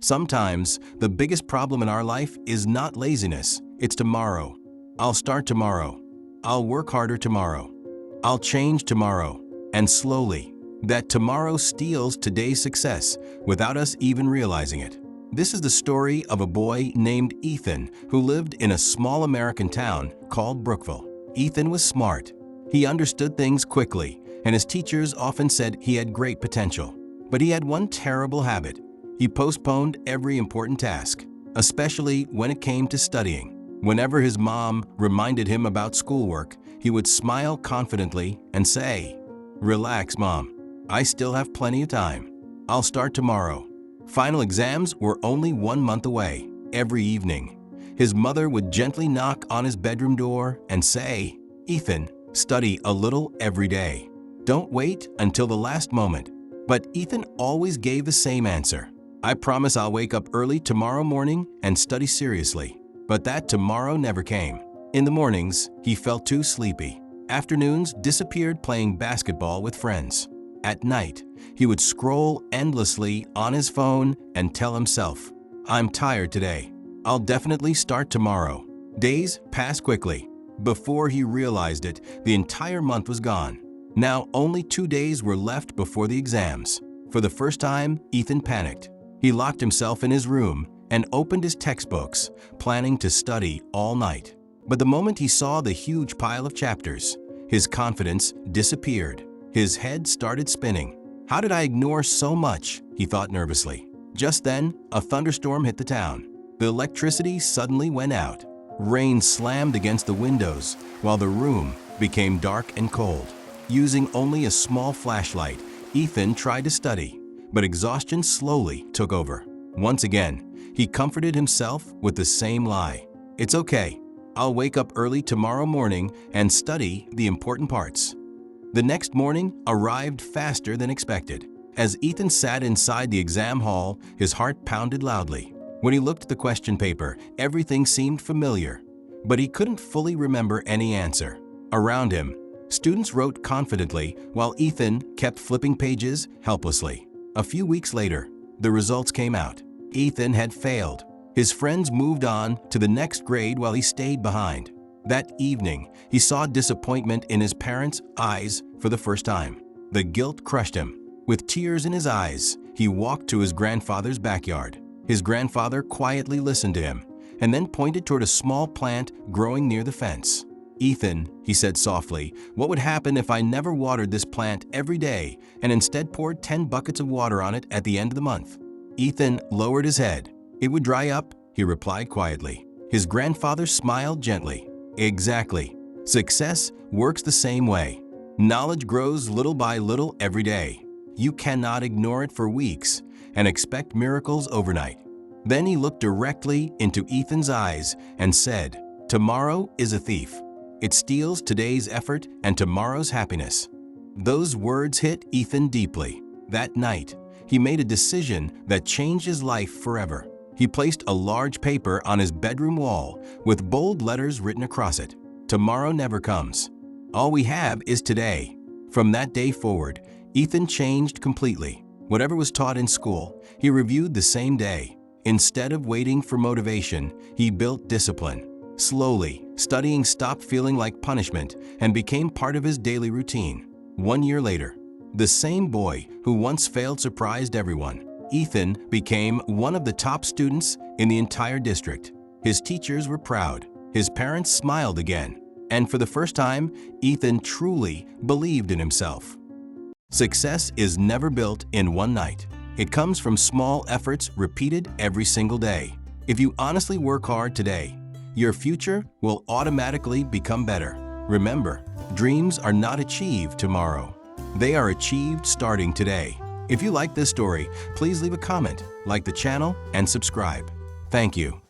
Sometimes, the biggest problem in our life is not laziness, it's tomorrow. I'll start tomorrow. I'll work harder tomorrow. I'll change tomorrow. And slowly, that tomorrow steals today's success without us even realizing it. This is the story of a boy named Ethan who lived in a small American town called Brookville. Ethan was smart. He understood things quickly, and his teachers often said he had great potential. But he had one terrible habit. He postponed every important task, especially when it came to studying. Whenever his mom reminded him about schoolwork, he would smile confidently and say, "Relax, Mom. I still have plenty of time. I'll start tomorrow." Final exams were only 1 month away. Every evening, his mother would gently knock on his bedroom door and say, "Ethan, study a little every day. Don't wait until the last moment." But Ethan always gave the same answer. "I promise I'll wake up early tomorrow morning and study seriously." But that tomorrow never came. In the mornings, he felt too sleepy. Afternoons disappeared playing basketball with friends. At night, he would scroll endlessly on his phone and tell himself, "I'm tired today. I'll definitely start tomorrow." Days passed quickly. Before he realized it, the entire month was gone. Now only 2 days were left before the exams. For the first time, Ethan panicked. He locked himself in his room and opened his textbooks, planning to study all night. But the moment he saw the huge pile of chapters, his confidence disappeared. His head started spinning. "How did I ignore so much?" he thought nervously. Just then, a thunderstorm hit the town. The electricity suddenly went out. Rain slammed against the windows, while the room became dark and cold. Using only a small flashlight, Ethan tried to study, but exhaustion slowly took over. Once again, he comforted himself with the same lie. "It's okay. I'll wake up early tomorrow morning and study the important parts." The next morning arrived faster than expected. As Ethan sat inside the exam hall, his heart pounded loudly. When he looked at the question paper, everything seemed familiar, but he couldn't fully remember any answer. Around him, students wrote confidently while Ethan kept flipping pages helplessly. A few weeks later, the results came out. Ethan had failed. His friends moved on to the next grade while he stayed behind. That evening, he saw disappointment in his parents' eyes for the first time. The guilt crushed him. With tears in his eyes, he walked to his grandfather's backyard. His grandfather quietly listened to him and then pointed toward a small plant growing near the fence. "Ethan," he said softly, "what would happen if I never watered this plant every day and instead poured 10 buckets of water on it at the end of the month?" Ethan lowered his head. "It would dry up," he replied quietly. His grandfather smiled gently. "Exactly. Success works the same way. Knowledge grows little by little every day. You cannot ignore it for weeks and expect miracles overnight." Then he looked directly into Ethan's eyes and said, "Tomorrow is a thief. It steals today's effort and tomorrow's happiness." Those words hit Ethan deeply. That night, he made a decision that changed his life forever. He placed a large paper on his bedroom wall with bold letters written across it. "Tomorrow never comes. All we have is today." From that day forward, Ethan changed completely. Whatever was taught in school, he reviewed the same day. Instead of waiting for motivation, he built discipline. Slowly, studying stopped feeling like punishment and became part of his daily routine. 1 year later, the same boy who once failed surprised everyone. Ethan became one of the top students in the entire district. His teachers were proud. His parents smiled again. And for the first time, Ethan truly believed in himself. Success is never built in one night. It comes from small efforts repeated every single day. If you honestly work hard today, your future will automatically become better. Remember, dreams are not achieved tomorrow. They are achieved starting today. If you like this story, please leave a comment, like the channel, and subscribe. Thank you.